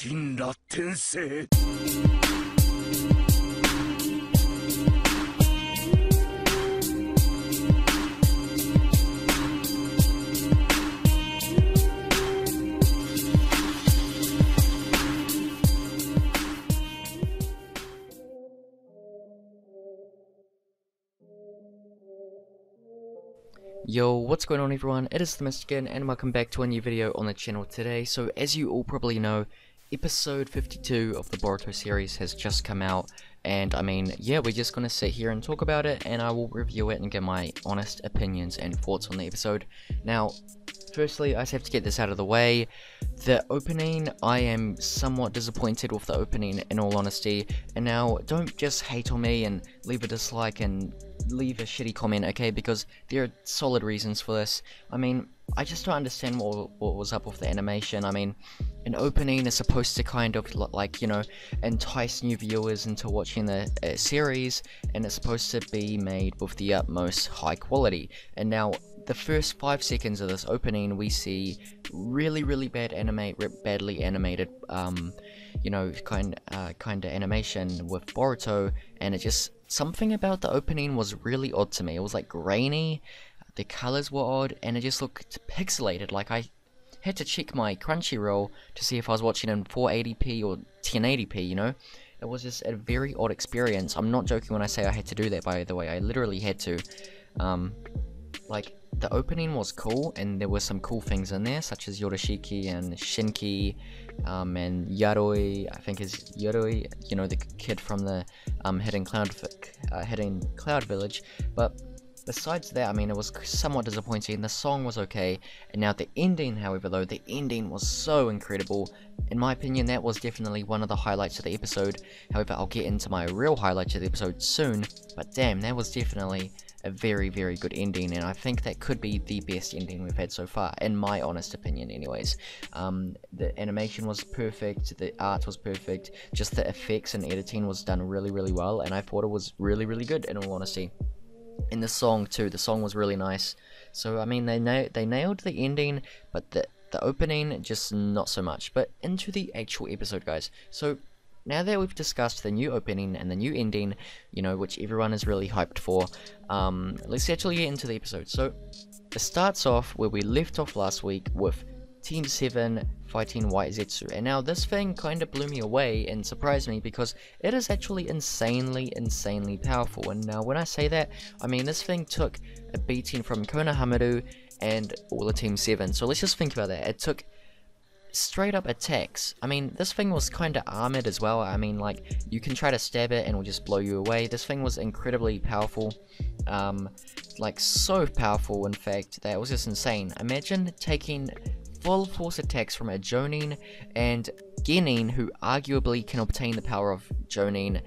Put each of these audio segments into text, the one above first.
神羅転生 Yo, what's going on everyone, it is the Mist again and welcome back to a new video on the channel today. So as you all probably know, episode 52 of the Boruto series has just come out, and I mean, yeah, we're just gonna sit here and talk about it, and I will review it and give my honest opinions and thoughts on the episode. Now, firstly, I just have to get this out of the way. The opening, I am somewhat disappointed with the opening in all honesty, and now don't just hate on me and leave a dislike and leave a shitty comment, okay, because there are solid reasons for this. I mean, I just don't understand what was up with the animation. I mean, an opening is supposed to kind of like, you know, entice new viewers into watching the series, and it's supposed to be made with the utmost high quality. And now the first 5 seconds of this opening, we see really badly animated you know, kind of animation with Boruto, and it just, something about the opening was really odd to me. It was like grainy, the colors were odd, and it just looked pixelated. Like I had to check my Crunchyroll to see if I was watching in 480p or 1080p, you know? It was just a very odd experience. I'm not joking when I say I had to do that, by the way. I literally had to. Like, the opening was cool, and there were some cool things in there, such as Momoshiki and Kinshiki, and Yaroi, I think is Yaroi, you know, the kid from the Hidden Cloud Village. But besides that, I mean, it was somewhat disappointing. The song was okay, and now the ending, however, though, the ending was so incredible. In my opinion, that was definitely one of the highlights of the episode. However, I'll get into my real highlights of the episode soon, but damn, that was definitely a very good ending, and I think that could be the best ending we've had so far, in my honest opinion anyways. The animation was perfect, the art was perfect, just the effects and editing was done really well, and I thought it was really good, in all honesty. And the song too, the song was really nice. So I mean, they nailed the ending, but the opening just not so much. But into the actual episode, guys. So now that we've discussed the new opening and the new ending, you know, which everyone is really hyped for, let's actually get into the episode. So it starts off where we left off last week with Team 7 fighting White Zetsu, and now this thing kind of blew me away and surprised me because it is actually insanely powerful. And now when I say that, I mean this thing took a beating from Konohamaru and all of Team 7. So let's just think about that. It took straight up attacks. I mean, this thing was kind of armored as well. I mean, like, you can try to stab it and it will just blow you away. This thing was incredibly powerful, like so powerful in fact that it was just insane. Imagine taking full force attacks from a Jonin and Genin, who arguably can obtain the power of Jonin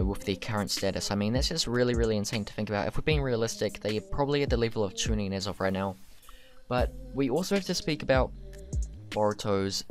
with their current status. I mean, that's just really insane to think about. If we're being realistic, they're probably at the level of Chunin as of right now. But we also have to speak about Boruto's,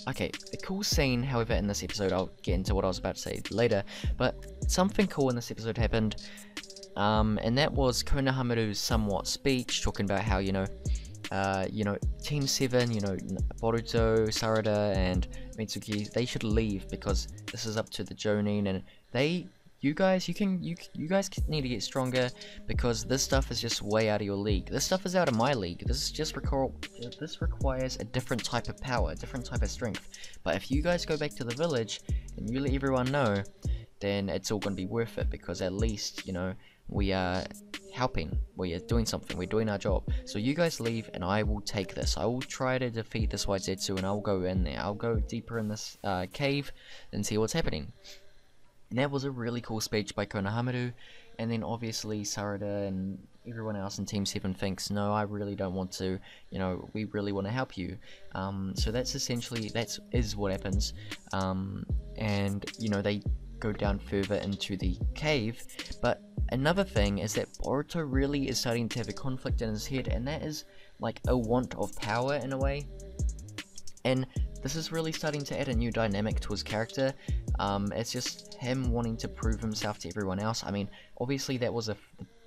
okay, a cool scene, however, in this episode. I'll get into what I was about to say later, but something cool in this episode happened, and that was Konohamaru's somewhat speech, talking about how, you know, Team 7, you know, Boruto, Sarada, and Mitsuki, they should leave because this is up to the Jonin, and you guys need to get stronger because this stuff is just way out of your league. This stuff is out of my league. This requires a different type of power, a different type of strength. But if you guys go back to the village and you let everyone know, then it's all going to be worth it, because at least, you know, we are helping, we are doing something, we're doing our job. So you guys leave and I will take this. I will try to defeat this White Zetsu, and I'll go in there. I'll go deeper in this cave and see what's happening. And that was a really cool speech by Konohamaru, and then obviously Sarada and everyone else in Team 7 thinks, no, I really don't want to, you know, we really want to help you. So that's essentially, that is what happens, and, you know, they go down further into the cave. But another thing is that Boruto really is starting to have a conflict in his head, and that is like a want of power in a way. And this is really starting to add a new dynamic to his character. It's just him wanting to prove himself to everyone else. I mean, obviously that was a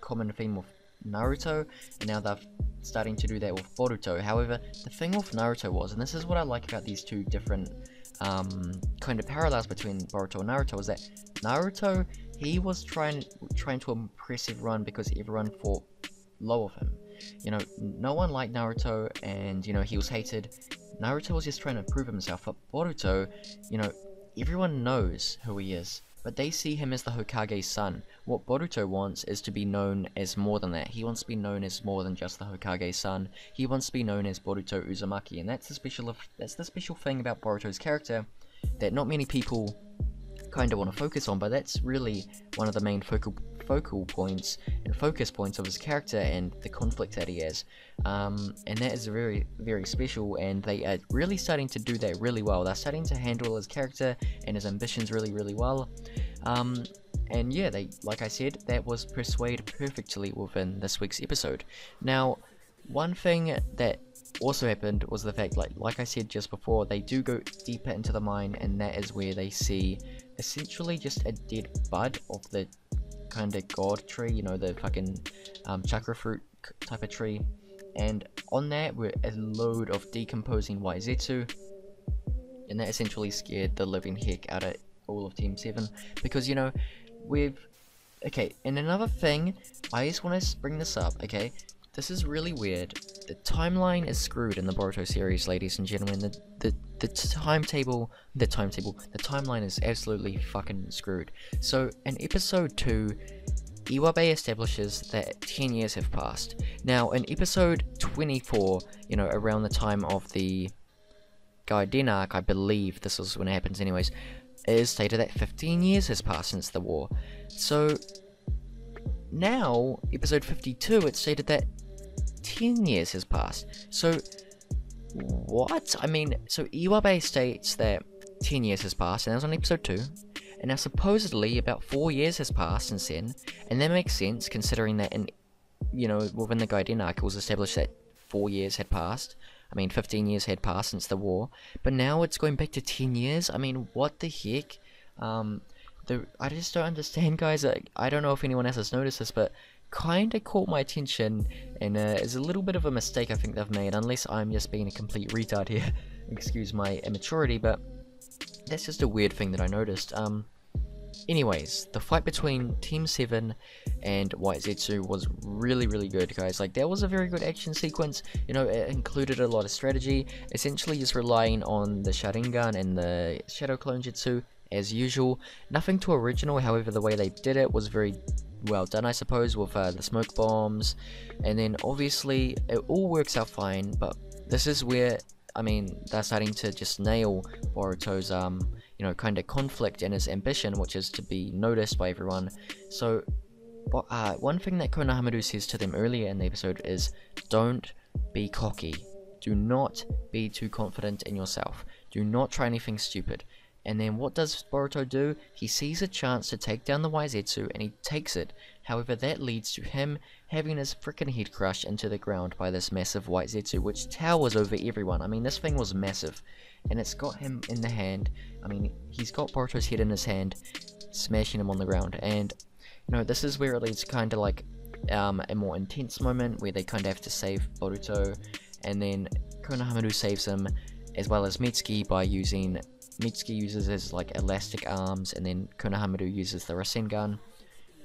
common theme with Naruto, and now they're starting to do that with Boruto. However, the thing with Naruto was, and this is what I like about these two different kind of parallels between Boruto and Naruto is that Naruto, he was trying to impress everyone because everyone thought low of him. You know, no one liked Naruto, and you know, he was hated. Naruto was just trying to prove himself, but Boruto, you know, everyone knows who he is, but they see him as the Hokage's son. What Boruto wants is to be known as more than that. He wants to be known as more than just the Hokage's son. He wants to be known as Boruto Uzumaki, and that's the special thing about Boruto's character that not many people kind of want to focus on, but that's really one of the main focal points and focus points of his character and the conflict that he has, and that is very, very special, and they are really starting to do that really well. They're starting to handle his character and his ambitions really, really well, and yeah, they, like I said, that was persuaded perfectly within this week's episode. Now, one thing that also happened was the fact, like I said just before, they do go deeper into the mine, and that is where they see essentially just a dead bud of the kind of god tree, you know, the fucking chakra fruit type of tree, and on that were a load of decomposing Waizetsu, and that essentially scared the living heck out of all of Team 7, because, you know, okay, and another thing, I just want to bring this up, okay, this is really weird. The timeline is screwed in the Boruto series, ladies and gentlemen. The timeline is absolutely fucking screwed. So, in episode 2, Iwabe establishes that 10 years have passed. Now, in episode 24, you know, around the time of the Gaiden arc, I believe this is when it happens anyways, it is stated that 15 years has passed since the war. So, now, episode 52, it's stated that 10 years has passed. So, what? I mean, so Iwabe states that 10 years has passed, and that was on episode 2, and now supposedly about 4 years has passed since then, and that makes sense considering that you know, within the Gaiden arc it was established that 4 years had passed. I mean, 15 years had passed since the war, but now it's going back to 10 years? I mean, what the heck? I just don't understand, guys. I don't know if anyone else has noticed this, but kinda caught my attention, and it's a little bit of a mistake I think they've made, unless I'm just being a complete retard here. Excuse my immaturity, but that's just a weird thing that I noticed. Anyways, the fight between Team 7 and Waizetsu was really, really good, guys. Like, that was a very good action sequence. You know, it included a lot of strategy, essentially just relying on the Sharingan and the Shadow Clone Jutsu as usual. Nothing too original, however, the way they did it was very well done, I suppose, with the smoke bombs, and then obviously it all works out fine, but this is where, I mean, they're starting to just nail Boruto's you know, kind of conflict and his ambition, which is to be noticed by everyone. So one thing that Konohamaru says to them earlier in the episode is, don't be cocky, do not be too confident in yourself, do not try anything stupid. And then what does Boruto do? He sees a chance to take down the Waizetsu, and he takes it. However, that leads to him having his frickin' head crushed into the ground by this massive Waizetsu, which towers over everyone. I mean, this thing was massive, and it's got him in the hand. I mean, he's got Boruto's head in his hand, smashing him on the ground. And, you know, this is where it leads kind of like a more intense moment, where they kind of have to save Boruto, and then Konohamaru saves him, as well as Mitsuki, by using... Mitsuki uses his, like, elastic arms, and then Konohamaru uses the Rasengan,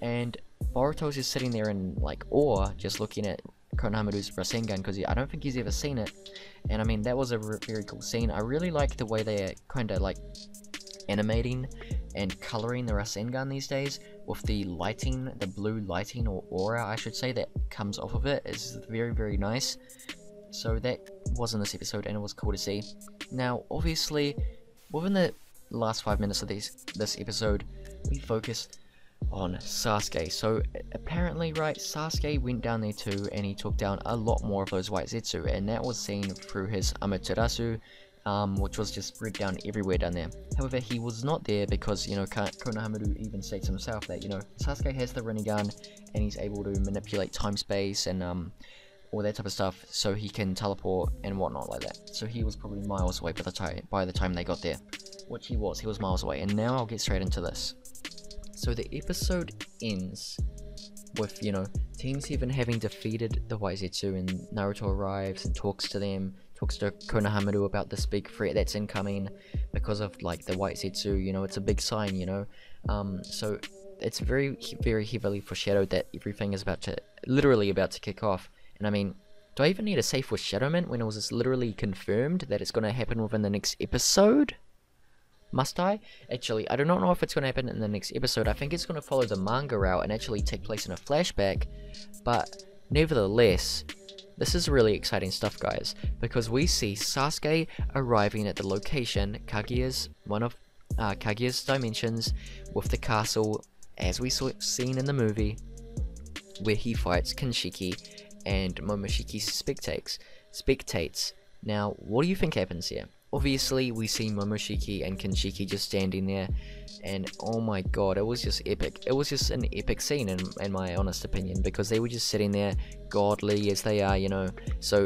and Boruto's just sitting there in, like, awe, just looking at Konohamaru's Rasengan, because I don't think he's ever seen it, and I mean, that was a very cool scene. I really like the way they are kind of, like, animating and coloring the Rasengan these days, with the lighting, the blue lighting, or aura, I should say, that comes off of it, is very, very nice. So that was in this episode, and it was cool to see. Now, obviously, within the last 5 minutes of this episode, we focus on Sasuke. So apparently, right, Sasuke went down there too, and he took down a lot more of those Waizetsu, and that was seen through his Amaterasu, which was just spread down everywhere down there. However, he was not there because, you know, Konohamaru even states himself that, you know, Sasuke has the Rinnegan, and he's able to manipulate time-space and all that type of stuff, so he can teleport and whatnot like that. So he was probably miles away by the time they got there, which he was miles away. And now I'll get straight into this. So the episode ends with, you know, Team 7 having defeated the Waizetsu, and Naruto arrives and talks to them, talks to Konohamaru about this big threat that's incoming because of like the White Zetsu, you know, it's a big sign, you know. So it's very heavily foreshadowed that everything is literally about to kick off. And I mean, do I even need a safe foreshadowment when it was just literally confirmed that it's going to happen within the next episode? Must I? Actually, I do not know if it's going to happen in the next episode. I think it's going to follow the manga route and actually take place in a flashback. But nevertheless, this is really exciting stuff, guys, because we see Sasuke arriving at the location, one of Kaguya's dimensions, with the castle, as we seen in the movie, where he fights Kinshiki and Momoshiki spectates. Now, what do you think happens here? Obviously, we see Momoshiki and Kinshiki just standing there, and oh my god, it was just epic. It was just an epic scene, in my honest opinion, because they were just sitting there, godly as they are, you know. So,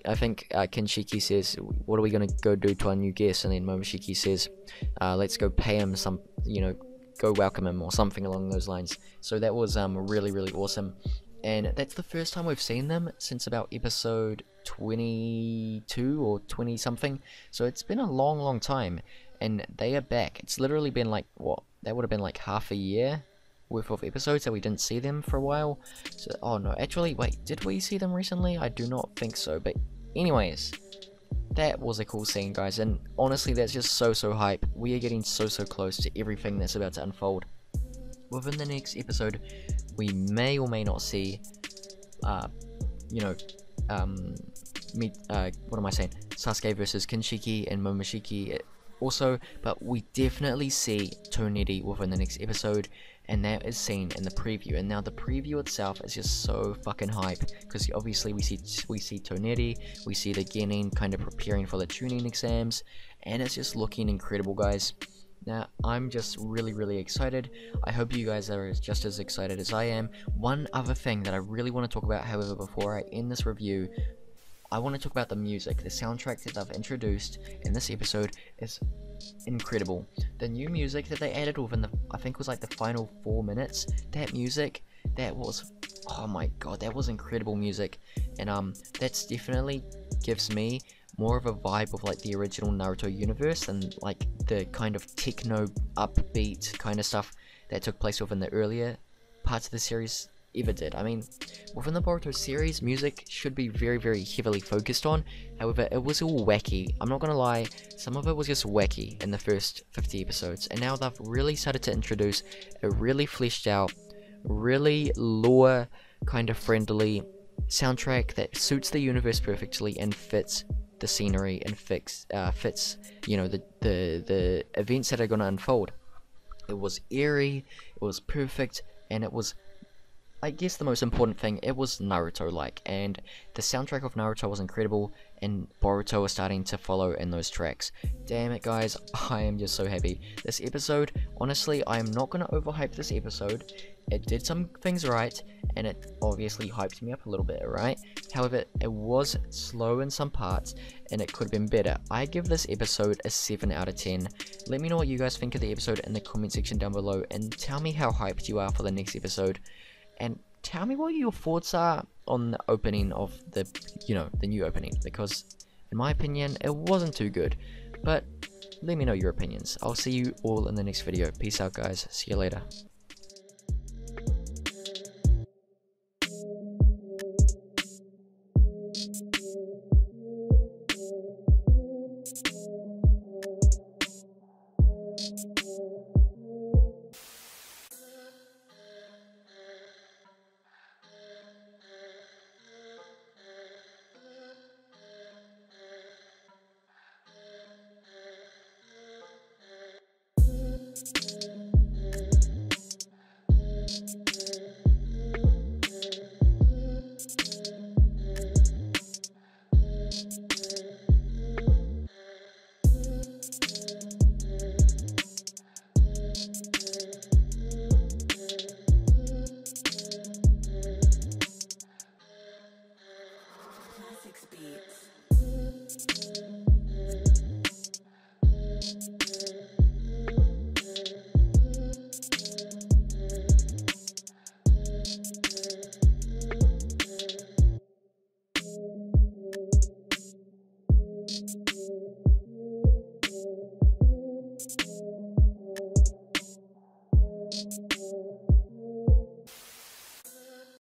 I think Kinshiki says, what are we going to go do to our new guest? And then Momoshiki says, let's go pay him some, you know, go welcome him, or something along those lines. So that was really, really awesome. And that's the first time we've seen them since about episode 22 or 20 something. So it's been a long time, and they are back. It's literally been like, what, that would have been like half a year worth of episodes that we didn't see them for a while. So, oh no, actually, wait, did we see them recently? I do not think so, but anyways, that was a cool scene, guys, and honestly, that's just so hype. We are getting so close to everything that's about to unfold. Within the next episode, we may or may not see, you know, what am I saying? Sasuke versus Kinshiki and Momoshiki also, but we definitely see Toneri within the next episode, and that is seen in the preview. And now the preview itself is just so fucking hype, because obviously we see Toneri, we see the Genin kind of preparing for the tuning exams, and it's just looking incredible, guys. Now, I'm just really excited. I hope you guys are just as excited as I am. One other thing that I really want to talk about, however, before I end this review, I want to talk about the music. The soundtrack that I've introduced in this episode is incredible. The new music that they added within I think it was like the final 4 minutes, that music, that was, oh my god, that was incredible music. And that's definitely gives me more of a vibe of like the original Naruto universe and like the kind of techno upbeat kind of stuff that took place within the earlier parts of the series ever did. I mean, within the Boruto series, music should be very heavily focused on. However, it was all wacky. I'm not gonna lie, some of it was just wacky in the first 50 episodes, and now they've really started to introduce a really fleshed out, really lore kind of friendly soundtrack that suits the universe perfectly and fits the scenery and fits you know, the events that are going to unfold. It was eerie, it was perfect, and it was, I guess the most important thing, it was Naruto-like, and the soundtrack of Naruto was incredible, and Boruto was starting to follow in those tracks. Damn it, guys, I am just so happy. This episode, honestly, I am not going to overhype this episode. It did some things right, and it obviously hyped me up a little bit, right? However, it was slow in some parts, and it could have been better. I give this episode a 7 out of 10. Let me know what you guys think of the episode in the comment section down below, and tell me how hyped you are for the next episode. And tell me what your thoughts are on the opening of the, you know, the new opening, because in my opinion, it wasn't too good. But let me know your opinions. I'll see you all in the next video. Peace out, guys. See you later. you.